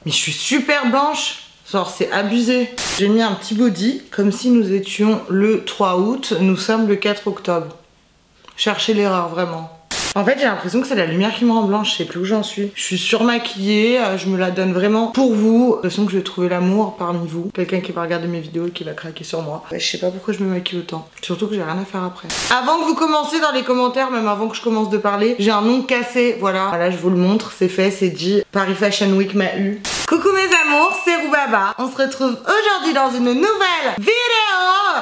Mais je suis super blanche. Genre c'est abusé. J'ai mis un petit body comme si nous étions le 3 août. Nous sommes le 4 octobre. Cherchez l'erreur vraiment. En fait j'ai l'impression que c'est la lumière qui me rend blanche, je sais plus où j'en suis. Je suis surmaquillée, je me la donne vraiment pour vous. J'ai l'impression que je vais trouver l'amour parmi vous. Quelqu'un qui va regarder mes vidéos et qui va craquer sur moi. Je sais pas pourquoi je me maquille autant. Surtout que j'ai rien à faire après. Avant que vous commenciez dans les commentaires, même avant que je commence de parler, j'ai un ongle cassé, voilà. Voilà, je vous le montre, c'est fait, c'est dit. Paris Fashion Week m'a eu. Coucou mes amours, c'est Roubaba. On se retrouve aujourd'hui dans une nouvelle vidéo.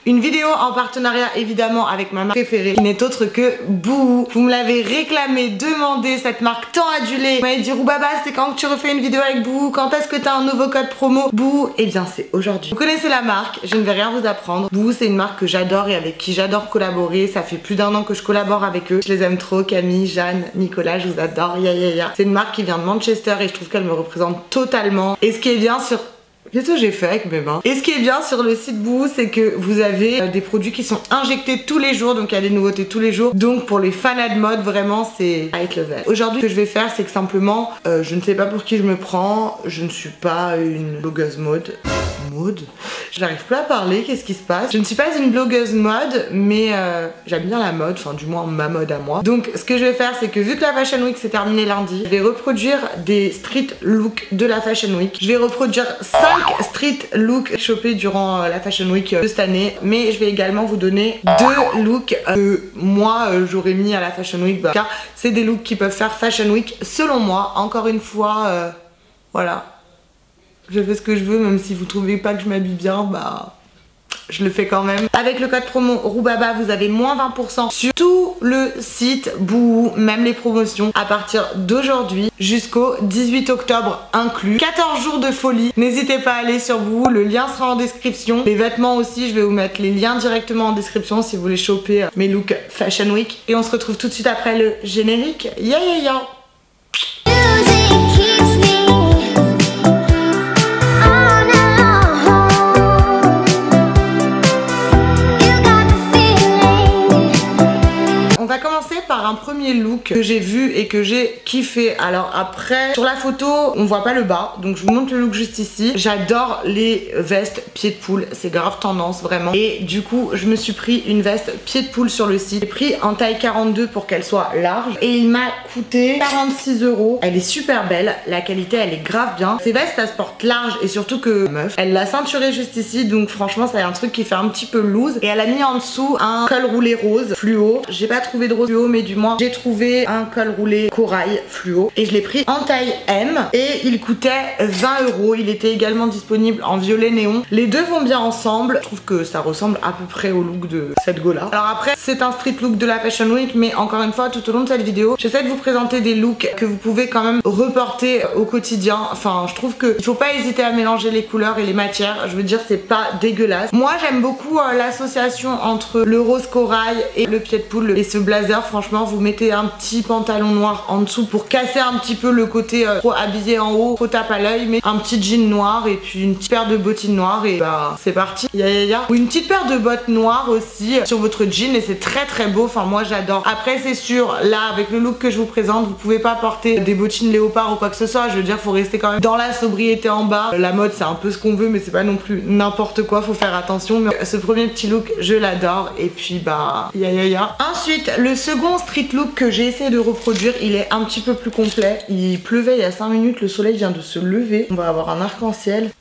Une vidéo en partenariat évidemment avec ma marque préférée qui n'est autre que Boo. Vous me l'avez réclamé, demandé, cette marque tant adulée. Vous m'avez dit Roubaba, c'est quand que tu refais une vidéo avec Boo? Quand est-ce que t'as un nouveau code promo Boo? Eh bien c'est aujourd'hui. Vous connaissez la marque, je ne vais rien vous apprendre. Boo c'est une marque que j'adore et avec qui j'adore collaborer. Ça fait plus d'1 an que je collabore avec eux. Je les aime trop, Camille, Jeanne, Nicolas, je vous adore. C'est une marque qui vient de Manchester et je trouve qu'elle me représente totalement. Et ce qui est bien sur... Qu'est-ce que j'ai fait avec mes mains? Et ce qui est bien sur le site Boo, c'est que vous avez des produits qui sont injectés tous les jours, donc il y a des nouveautés tous les jours. Donc pour les fans de mode, vraiment c'est high level. Aujourd'hui, ce que je vais faire, c'est que simplement, je ne sais pas pour qui je me prends, je ne suis pas une blogueuse mode. Je n'arrive plus à parler, qu'est-ce qui se passe? Je ne suis pas une blogueuse mode, mais j'aime bien la mode, enfin du moins ma mode à moi. Donc ce que je vais faire, c'est que vu que la Fashion Week s'est terminée lundi, je vais reproduire des street looks de la Fashion Week. Je vais reproduire 5 street looks chopés durant la Fashion Week de cette année, mais je vais également vous donner 2 looks que moi j'aurais mis à la Fashion Week, car c'est des looks qui peuvent faire Fashion Week selon moi. Encore une fois, voilà. Je fais ce que je veux, même si vous trouvez pas que je m'habille bien, bah je le fais quand même. Avec le code promo Roubaba, vous avez moins 20% sur tout le site Boo, même les promotions, à partir d'aujourd'hui jusqu'au 18 octobre inclus. 14 jours de folie. N'hésitez pas à aller sur Boo, le lien sera en description. Les vêtements aussi, je vais vous mettre les liens directement en description si vous voulez choper mes looks Fashion Week. Et on se retrouve tout de suite après le générique. Ya ya ya. Par un premier look que j'ai vu et que j'ai kiffé. Alors après, sur la photo, on voit pas le bas, donc je vous montre le look juste ici. J'adore les vestes pied de poule, c'est grave tendance vraiment. Et du coup, je me suis pris une veste pied de poule sur le site. J'ai pris en taille 42 pour qu'elle soit large et il m'a coûté 46 €. Elle est super belle, la qualité elle est grave bien. Ces vestes, elles se portent large et surtout que meuf, elle l'a ceinturée juste ici, donc franchement, c'est un truc qui fait un petit peu loose. Et elle a mis en dessous un col roulé rose fluo. J'ai pas trouvé de rose fluo, mais du moins j'ai trouvé un col roulé corail fluo et je l'ai pris en taille M et il coûtait 20 €. Il était également disponible en violet néon. Les deux vont bien ensemble. Je trouve que ça ressemble à peu près au look de cette go là. Alors après, c'est un street look de la Fashion Week, mais encore une fois, tout au long de cette vidéo, j'essaie de vous présenter des looks que vous pouvez quand même reporter au quotidien. Enfin, je trouve qu'il faut pas hésiter à mélanger les couleurs et les matières. Je veux dire, c'est pas dégueulasse. Moi, j'aime beaucoup l'association entre le rose corail et le pied de poule et ce blazer. Franchement, vous mettez un petit pantalon noir en dessous pour casser un petit peu le côté trop habillé en haut, trop tape à l'œil, mais un petit jean noir et puis une petite paire de bottines noires et bah c'est parti. Ou une petite paire de bottes noires aussi sur votre jean et c'est très très beau. Enfin moi j'adore. Après c'est sûr, là avec le look que je vous présente, vous pouvez pas porter des bottines léopard ou quoi que ce soit. Je veux dire, faut rester quand même dans la sobriété en bas. La mode c'est un peu ce qu'on veut, mais c'est pas non plus n'importe quoi. Faut faire attention. Mais ce premier petit look, je l'adore. Et puis bah Ensuite, le second street look que j'ai essayé de reproduire, il est un petit peu plus complet. Il pleuvait il y a 5 minutes, le soleil vient de se lever. On va avoir un arc-en-ciel.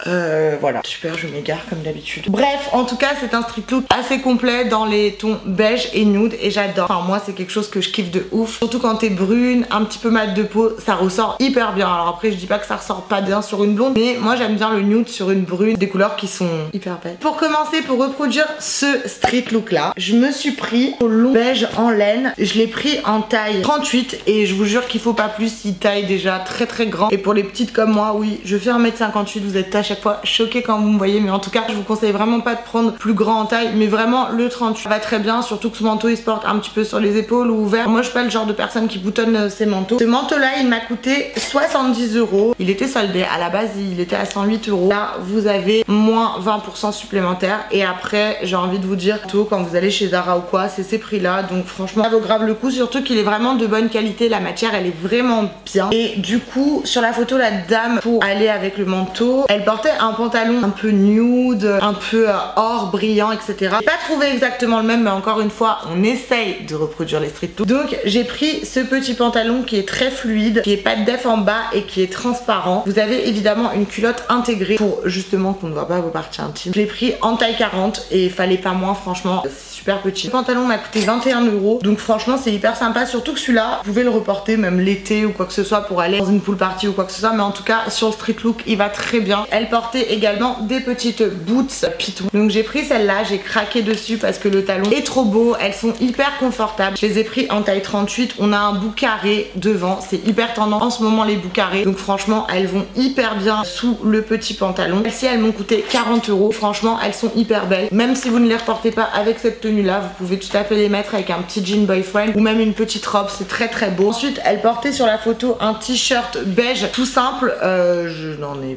Voilà, super, je m'égare comme d'habitude. Bref, en tout cas, c'est un street look assez complet dans les tons beige et nude et j'adore. Enfin, moi, c'est quelque chose que je kiffe de ouf. Surtout quand t'es brune, un petit peu mat de peau, ça ressort hyper bien. Alors après, je dis pas que ça ressort pas bien sur une blonde, mais moi, j'aime bien le nude sur une brune, des couleurs qui sont hyper belles. Pour commencer, pour reproduire ce street look là, je me suis pris au long beige en laine. Je l'ai pris en taille 38 et je vous jure qu'il faut pas plus, il taille déjà très très grand. Et pour les petites comme moi, oui, je fais 1m58, vous êtes à chaque fois choqués quand vous me voyez, mais en tout cas, je vous conseille vraiment pas de prendre plus grand en taille, mais vraiment le 38 va très bien, surtout que ce manteau il se porte un petit peu sur les épaules ou ouvert. Moi je suis pas le genre de personne qui boutonne ses manteaux. Ce manteau là, il m'a coûté 70 €. Il était soldé, à la base il était à 108 €. Là, vous avez moins 20% supplémentaire et après, j'ai envie de vous dire, tout quand vous allez chez Zara ou quoi, c'est ces prix là, donc franchement ça vaut grave le coup. coup, surtout qu'il est vraiment de bonne qualité, la matière elle est vraiment bien. Et du coup sur la photo, la dame, pour aller avec le manteau, elle portait un pantalon un peu nude, un peu or brillant, etc. J'ai pas trouvé exactement le même, mais encore une fois on essaye de reproduire les street looks. Donc j'ai pris ce petit pantalon qui est très fluide, qui est pas de def en bas et qui est transparent. Vous avez évidemment une culotte intégrée pour justement qu'on ne voit pas vos parties intimes. Je l'ai pris en taille 40 et il fallait pas moins, franchement c'est super petit. Le pantalon m'a coûté 21 €, donc franchement c'est hyper sympa, surtout que celui-là vous pouvez le reporter même l'été ou quoi que ce soit pour aller dans une pool party ou quoi que ce soit, mais en tout cas sur le street look il va très bien. Elle portait également des petites boots Pitou, donc j'ai pris celle-là, j'ai craqué dessus parce que le talon est trop beau, elles sont hyper confortables. Je les ai pris en taille 38, on a un bout carré devant, c'est hyper tendance en ce moment les bouts carrés, donc franchement elles vont hyper bien sous le petit pantalon. Celles-ci elles m'ont coûté 40 €, franchement elles sont hyper belles, même si vous ne les reportez pas avec cette tenue là, vous pouvez tout à fait les mettre avec un petit jean boyfriend ou même une petite robe, c'est très très beau. Ensuite elle portait sur la photo un t-shirt beige tout simple, je n'en ai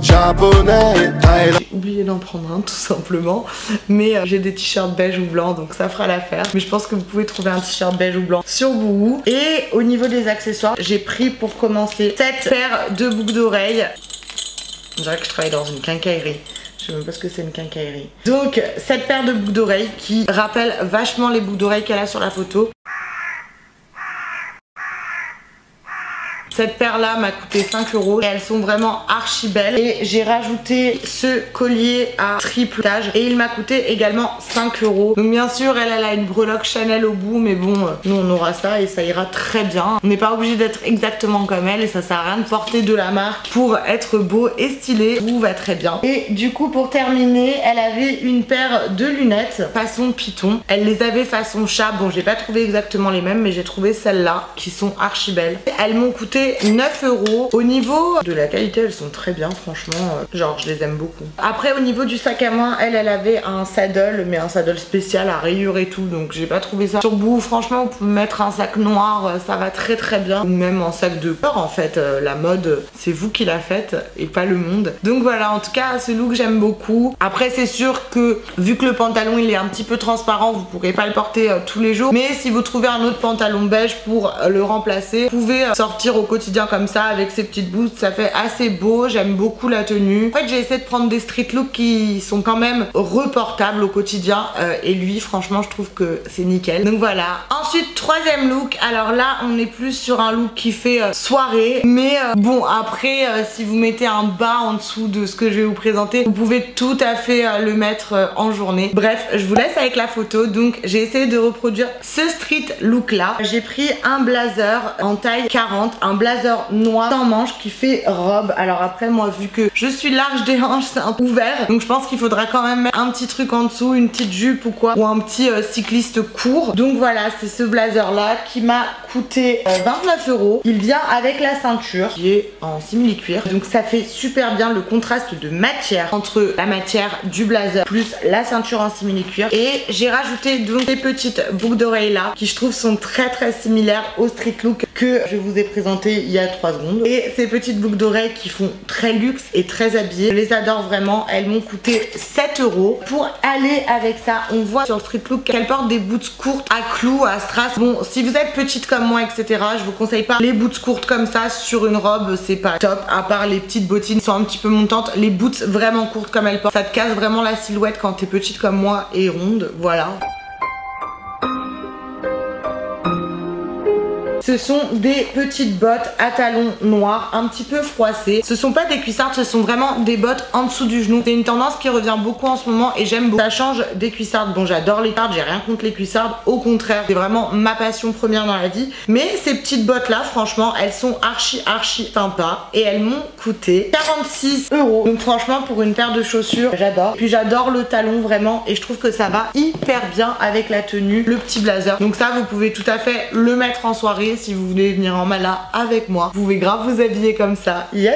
japonais. J'ai oublié d'en prendre un tout simplement, mais j'ai des t-shirts beige ou blanc donc ça fera l'affaire. Mais je pense que vous pouvez trouver un t-shirt beige ou blanc sur Boohoo. Et au niveau des accessoires, j'ai pris pour commencer cette paire de boucles d'oreilles. On dirait que je travaille dans une quincaillerie. Je sais même pas ce que c'est une quincaillerie. Donc cette paire de boucles d'oreilles qui rappelle vachement les boucles d'oreilles qu'elle a sur la photo. Cette paire là m'a coûté 5 € et elles sont vraiment archi belles. Et j'ai rajouté ce collier à triple étage et il m'a coûté également 5 €. Donc bien sûr elle a une breloque Chanel au bout, mais bon nous on aura ça et ça ira très bien. On n'est pas obligé d'être exactement comme elle et ça sert à rien de porter de la marque pour être beau et stylé. Tout va très bien. Et du coup pour terminer, elle avait une paire de lunettes façon python. Elle les avait façon chat. Bon j'ai pas trouvé exactement les mêmes, mais j'ai trouvé celles-là qui sont archi belles. Elles m'ont coûté 9 €. Au niveau de la qualité elles sont très bien franchement, genre je les aime beaucoup. Après au niveau du sac à main, elle avait un saddle, mais un saddle spécial à rayures et tout, donc j'ai pas trouvé ça sur Boohoo. Franchement vous pouvez mettre un sac noir, ça va très très bien, ou même un sac de peur en fait. La mode c'est vous qui la faites et pas le monde. Donc voilà, en tout cas ce look j'aime beaucoup. Après c'est sûr que vu que le pantalon il est un petit peu transparent, vous pourrez pas le porter tous les jours, mais si vous trouvez un autre pantalon beige pour le remplacer, vous pouvez sortir au quotidien comme ça avec ces petites boots, ça fait assez beau. J'aime beaucoup la tenue. En fait j'ai essayé de prendre des street looks qui sont quand même reportables au quotidien et lui franchement je trouve que c'est nickel. Donc voilà. Ensuite troisième look, alors là on est plus sur un look qui fait soirée, mais bon après si vous mettez un bas en dessous de ce que je vais vous présenter, vous pouvez tout à fait le mettre en journée. Bref, je vous laisse avec la photo. Donc j'ai essayé de reproduire ce street look là. J'ai pris un blazer en taille 40, un blazer noir sans manches qui fait robe. Alors après moi vu que je suis large des hanches, c'est un peu ouvert, donc je pense qu'il faudra quand même mettre un petit truc en dessous, une petite jupe ou quoi, ou un petit cycliste court. Donc voilà, c'est ce blazer là qui m'a coûté 29 €. Il vient avec la ceinture qui est en simili-cuir, donc ça fait super bien le contraste de matière entre la matière du blazer plus la ceinture en simili-cuir. Et j'ai rajouté donc des petites boucles d'oreilles là qui je trouve sont très très similaires au street look que je vous ai présenté il y a 3 secondes. Et ces petites boucles d'oreilles qui font très luxe et très habillées, je les adore vraiment. Elles m'ont coûté 7 €. Pour aller avec ça, on voit sur le street look qu'elle porte des boots courtes à clous, à strass. Bon, si vous êtes petite comme moi, etc., je vous conseille pas les boots courtes comme ça sur une robe, c'est pas top. À part les petites bottines qui sont un petit peu montantes, les boots vraiment courtes comme elle porte, ça te casse vraiment la silhouette quand t'es petite comme moi et ronde. Voilà. Ce sont des petites bottes à talons noirs un petit peu froissées. Ce sont pas des cuissardes, ce sont vraiment des bottes en dessous du genou. C'est une tendance qui revient beaucoup en ce moment et j'aime beaucoup. Ça change des cuissardes. Bon, j'adore les cuissardes, j'ai rien contre les cuissardes. Au contraire, c'est vraiment ma passion première dans la vie. Mais ces petites bottes là, franchement, elles sont archi sympas et elles m'ont coûté 46 €. Donc franchement, pour une paire de chaussures, j'adore. Puis j'adore le talon vraiment et je trouve que ça va hyper bien avec la tenue, le petit blazer. Donc ça, vous pouvez tout à fait le mettre en soirée. si vous voulez venir en mala avec moi. Vous pouvez grave vous habiller comme ça. Ya.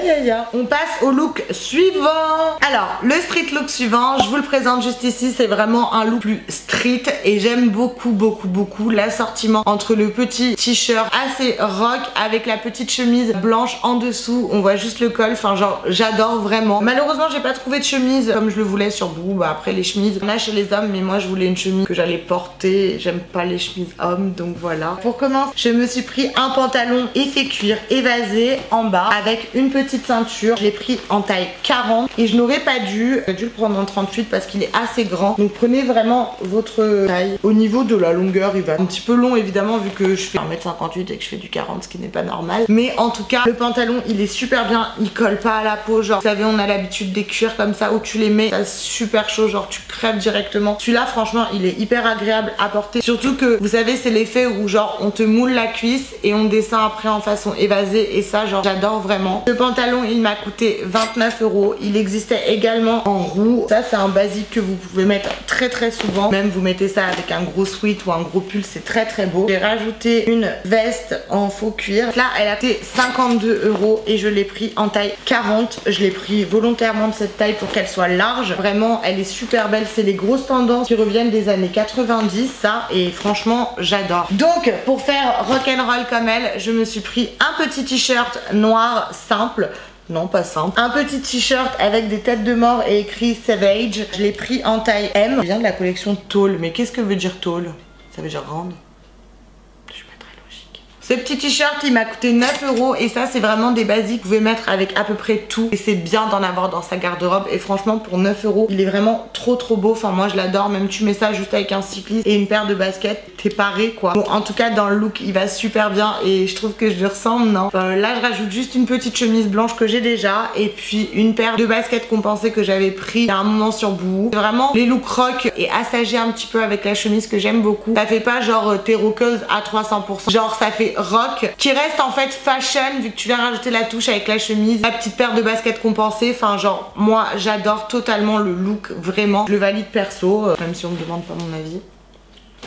On passe au look suivant. Alors, le street look suivant, je vous le présente juste ici. C'est vraiment un look plus street et j'aime beaucoup l'assortiment entre le petit t-shirt assez rock avec la petite chemise blanche en dessous. On voit juste le col. Enfin, genre, j'adore vraiment. Malheureusement, j'ai pas trouvé de chemise comme je le voulais sur Boo. Bah, après, les chemises, on a chez les hommes, mais moi, je voulais une chemise que j'allais porter. J'aime pas les chemises hommes, donc voilà. Pour commencer, je me suis pris un pantalon effet cuir évasé en bas avec une petite ceinture. Je l'ai pris en taille 40 et je n'aurais pas dû. J'ai dû le prendre en 38 parce qu'il est assez grand. Donc prenez vraiment votre taille. Au niveau de la longueur, il va un petit peu long évidemment vu que je fais 1m58 et que je fais du 40, ce qui n'est pas normal. Mais en tout cas, le pantalon, il est super bien. Il colle pas à la peau. Genre, vous savez, on a l'habitude des cuirs comme ça où tu les mets, c'est super chaud, genre tu crèves directement. Celui-là, franchement, il est hyper agréable à porter. Surtout que, vous savez, c'est l'effet où genre on te moule la cuisse et on descend après en façon évasée. Et ça, genre, j'adore vraiment. Ce pantalon, il m'a coûté 29 €. Il existait également en roux. Ça, c'est un basique que vous pouvez mettre très souvent. Même vous mettez ça avec un gros sweat ou un gros pull, c'est très beau. J'ai rajouté une veste en faux cuir. Là, elle a coûté 52 € et je l'ai pris en taille 40. Je l'ai pris volontairement de cette taille pour qu'elle soit large. Vraiment, elle est super belle. C'est les grosses tendances qui reviennent des années 90, ça. Et franchement, j'adore. Donc, pour faire rock'n'roll comme elle, je me suis pris un petit t-shirt noir simple. Non, pas simple. Un petit t-shirt avec des têtes de mort et écrit Savage. Je l'ai pris en taille M. Je viens de la collection Tall. Mais qu'est-ce que veut dire Tall? Ça veut dire grande? Je suis pas très logique. Ce petit t-shirt, il m'a coûté 9 € et ça, c'est vraiment des basiques que vous pouvez mettre avec à peu près tout. Et c'est bien d'en avoir dans sa garde-robe. Et franchement, pour 9 €, il est vraiment trop beau. Enfin, moi, je l'adore. Même tu mets ça juste avec un cycliste et une paire de baskets, t'es paré, quoi. Bon, en tout cas, dans le look, il va super bien et je trouve que je lui ressemble, non? Là, je rajoute juste une petite chemise blanche que j'ai déjà et puis une paire de baskets compensées que j'avais pris il y a un moment sur Boo. C'est vraiment les looks rock et assagés un petit peu avec la chemise que j'aime beaucoup. Ça fait pas genre t'es rockeuse à 300%. Genre, ça fait rock qui reste en fait fashion vu que tu viens rajouter la touche avec la chemise, la petite paire de baskets compensées. Enfin, genre, moi, j'adore totalement le look, vraiment. Je le valide perso, même si on me demande pas mon avis.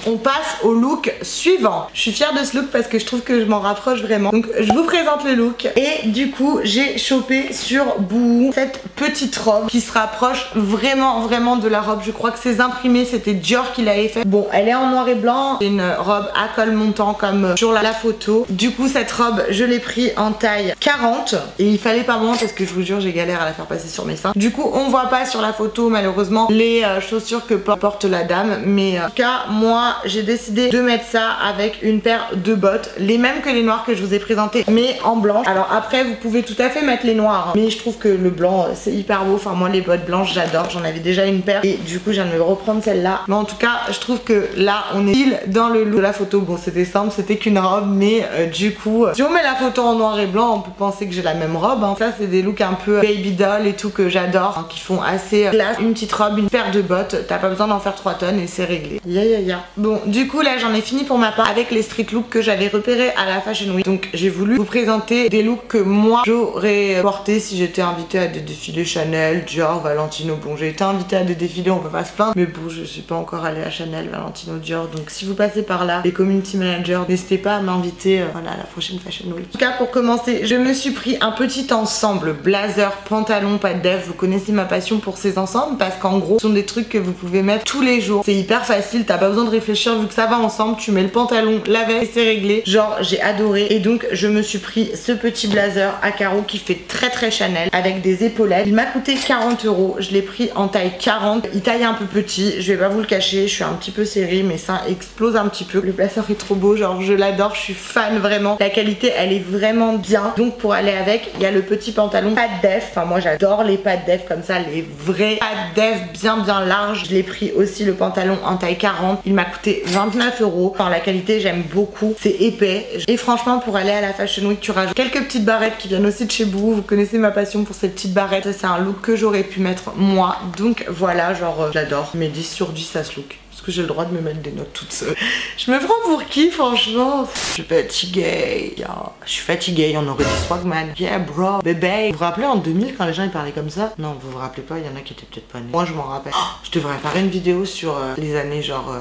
On passe au look suivant. Je suis fière de ce look parce que je trouve que je m'en rapproche vraiment. Donc je vous présente le look. Et du coup j'ai chopé sur Boo cette petite robe qui se rapproche vraiment de la robe. Je crois que ces imprimés c'était Dior qui l'avait fait. Bon, elle est en noir et blanc. C'est une robe à col montant comme sur la photo. Du coup cette robe je l'ai pris en taille 40. Et il fallait pas moins parce que je vous jure j'ai galère à la faire passer sur mes seins. Du coup on voit pas sur la photo malheureusement les chaussures que porte la dame. Mais en tout cas moi j'ai décidé de mettre ça avec une paire de bottes, les mêmes que les noirs que je vous ai présentés, mais en blanc. Alors après vous pouvez tout à fait mettre les noirs, hein, mais je trouve que le blanc c'est hyper beau. Enfin moi les bottes blanches j'adore, j'en avais déjà une paire et du coup je viens de me reprendre celle-là. Mais en tout cas je trouve que là on est pile dans le look de la photo. Bon c'était simple, c'était qu'une robe, mais du coup si on met la photo en noir et blanc on peut penser que j'ai la même robe, hein. Ça c'est des looks un peu baby doll et tout que j'adore, hein, qui font assez classe. Une petite robe, une paire de bottes, t'as pas besoin d'en faire 3 tonnes et c'est réglé. Ya. Bon, du coup là j'en ai fini pour ma part avec les street looks que j'avais repérés à la Fashion Week. Donc j'ai voulu vous présenter des looks que moi j'aurais porté si j'étais invitée à des défilés Chanel, Dior, Valentino. Bon, j'ai été invitée à des défilés, on peut pas se plaindre, mais bon, je suis pas encore allée à Chanel, Valentino, Dior. Donc si vous passez par là, les community managers, n'hésitez pas à m'inviter voilà, à la prochaine Fashion Week. En tout cas, pour commencer, je me suis pris un petit ensemble blazer, pantalon, pas de def. Vous connaissez ma passion pour ces ensembles parce qu'en gros, ce sont des trucs que vous pouvez mettre tous les jours. C'est hyper facile, t'as pas besoin de réfléchir vu que ça va ensemble. Tu mets le pantalon, la veste et c'est réglé. Genre, j'ai adoré. Et donc, je me suis pris ce petit blazer à carreaux qui fait très Chanel avec des épaulettes. Il m'a coûté 40 €. Je l'ai pris en taille 40. Il taille un peu petit, je vais pas vous le cacher. Je suis un petit peu serrée, mais ça explose un petit peu. Le blazer est trop beau, genre je l'adore, je suis fan vraiment. La qualité, elle est vraiment bien. Donc, pour aller avec, il y a le petit pantalon pas de def. Enfin, moi, j'adore les pas de def comme ça, les vrais pas de def bien larges. Je l'ai pris aussi le pantalon en taille 40. Il m'a coûté 29 €. Enfin, la qualité, j'aime beaucoup. C'est épais. Et franchement, pour aller à la Fashion Week, tu rajoutes quelques petites barrettes qui viennent aussi de chez Boo. Vous connaissez ma passion pour ces petites barrettes. C'est un look que j'aurais pu mettre moi. Donc voilà, genre j'adore. Mais 10 sur 10 à ce look. Est-ce que j'ai le droit de me mettre des notes toute seule? Je me prends pour qui, franchement? Je suis fatiguée. Yeah. Je suis fatiguée, on aurait dit Swagman. Yeah, bro, bébé. Vous vous rappelez en 2000 quand les gens ils parlaient comme ça? Non, vous vous rappelez pas, il y en a qui étaient peut-être pas nés. Moi, je m'en rappelle. Oh, je devrais faire une vidéo sur les années genre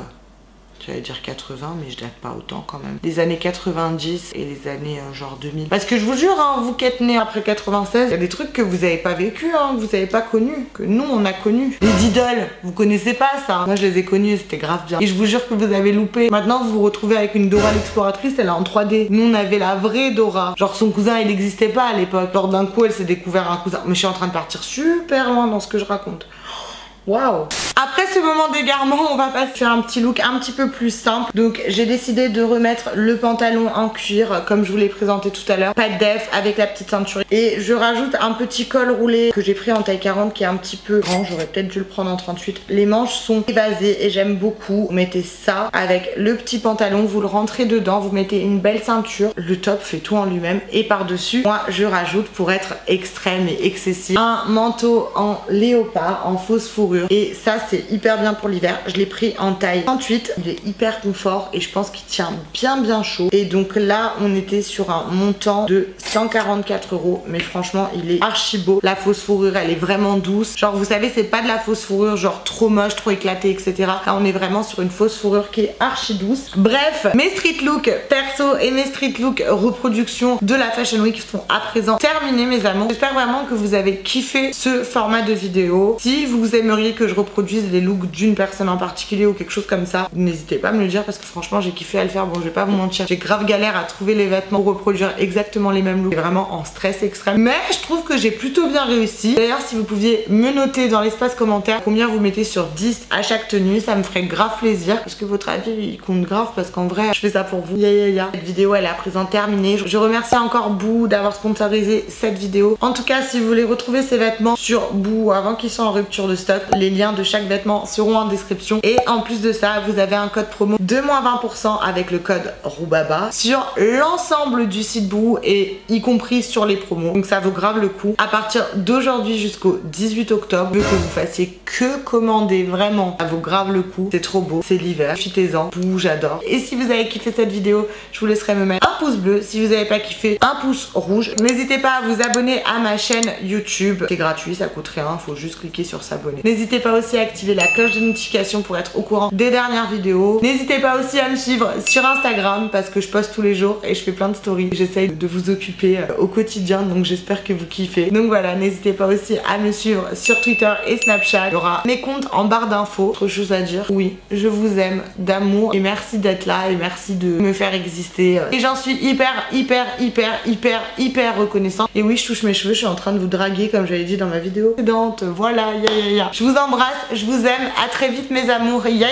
J'allais dire 80, mais je date pas autant quand même. Les années 90 et les années genre 2000. Parce que je vous jure, hein, vous qui êtes nés après 96, il y a des trucs que vous avez pas vécu, hein, que vous avez pas connu, que nous on a connu. Les Diddle, vous connaissez pas ça. Moi je les ai connus, c'était grave bien. Et je vous jure que vous avez loupé. Maintenant vous vous retrouvez avec une Dora l'exploratrice, elle est en 3D. Nous on avait la vraie Dora. Genre son cousin il n'existait pas à l'époque. Lors d'un coup elle s'est découvert un cousin. Mais je suis en train de partir super loin dans ce que je raconte. Waouh! Après ce moment d'égarement, on va passer à un petit look un petit peu plus simple. Donc j'ai décidé de remettre le pantalon en cuir comme je vous l'ai présenté tout à l'heure. Pas de def avec la petite ceinture. Et je rajoute un petit col roulé que j'ai pris en taille 40 qui est un petit peu grand. J'aurais peut-être dû le prendre en 38. Les manches sont évasées et j'aime beaucoup. Vous mettez ça avec le petit pantalon, vous le rentrez dedans, vous mettez une belle ceinture. Le top fait tout en lui-même. Et par-dessus, moi je rajoute pour être extrême et excessif un manteau en léopard, en fausse fourrure. Et ça c'est hyper bien pour l'hiver. Je l'ai pris en taille 38. Il est hyper confort et je pense qu'il tient bien chaud. Et donc là on était sur un montant de 144 €. Mais franchement il est archi beau. La fausse fourrure elle est vraiment douce. Genre vous savez c'est pas de la fausse fourrure genre trop moche, trop éclatée etc. Là on est vraiment sur une fausse fourrure qui est archi douce. Bref, mes street look perso et mes street look reproduction de la Fashion Week sont à présent terminés mes amours. J'espère vraiment que vous avez kiffé ce format de vidéo. Si vous aimeriez que je reproduise les looks d'une personne en particulier ou quelque chose comme ça, n'hésitez pas à me le dire parce que franchement j'ai kiffé à le faire. Bon je vais pas vous mentir, j'ai grave galère à trouver les vêtements pour reproduire exactement les mêmes looks. C'est vraiment en stress extrême, mais je trouve que j'ai plutôt bien réussi. D'ailleurs si vous pouviez me noter dans l'espace commentaire combien vous mettez sur 10 à chaque tenue, ça me ferait grave plaisir parce que votre avis il compte grave parce qu'en vrai je fais ça pour vous. Cette vidéo elle est à présent terminée. Je remercie encore Boo d'avoir sponsorisé cette vidéo. En tout cas si vous voulez retrouver ces vêtements sur Boo avant qu'ils soient en rupture de stock, les liens de chaque vêtement seront en description. Et en plus de ça, vous avez un code promo de moins 20% avec le code ROUBABA sur l'ensemble du site Boo et y compris sur les promos. Donc ça vaut grave le coup. À partir d'aujourd'hui jusqu'au 18 octobre, je veux que vous fassiez que commander, vraiment. Ça vaut grave le coup. C'est trop beau. C'est l'hiver. Profitez-en. Boo, j'adore. Et si vous avez kiffé cette vidéo, je vous laisserai me mettre un pouce bleu. Si vous n'avez pas kiffé, un pouce rouge. N'hésitez pas à vous abonner à ma chaîne YouTube. C'est gratuit, ça coûte rien. Faut juste cliquer sur s'abonner. N'hésitez pas aussi à activer la cloche de notification pour être au courant des dernières vidéos. N'hésitez pas aussi à me suivre sur Instagram parce que je poste tous les jours et je fais plein de stories. J'essaye de vous occuper au quotidien donc j'espère que vous kiffez. Donc voilà, n'hésitez pas aussi à me suivre sur Twitter et Snapchat. Il y aura mes comptes en barre d'infos. Autre chose à dire, oui, je vous aime d'amour et merci d'être là et merci de me faire exister. Et j'en suis hyper reconnaissante. Et oui, je touche mes cheveux, je suis en train de vous draguer comme j'avais dit dans ma vidéo précédente. Voilà, je vous embrasse, je vous aime, à très vite mes amours, ya.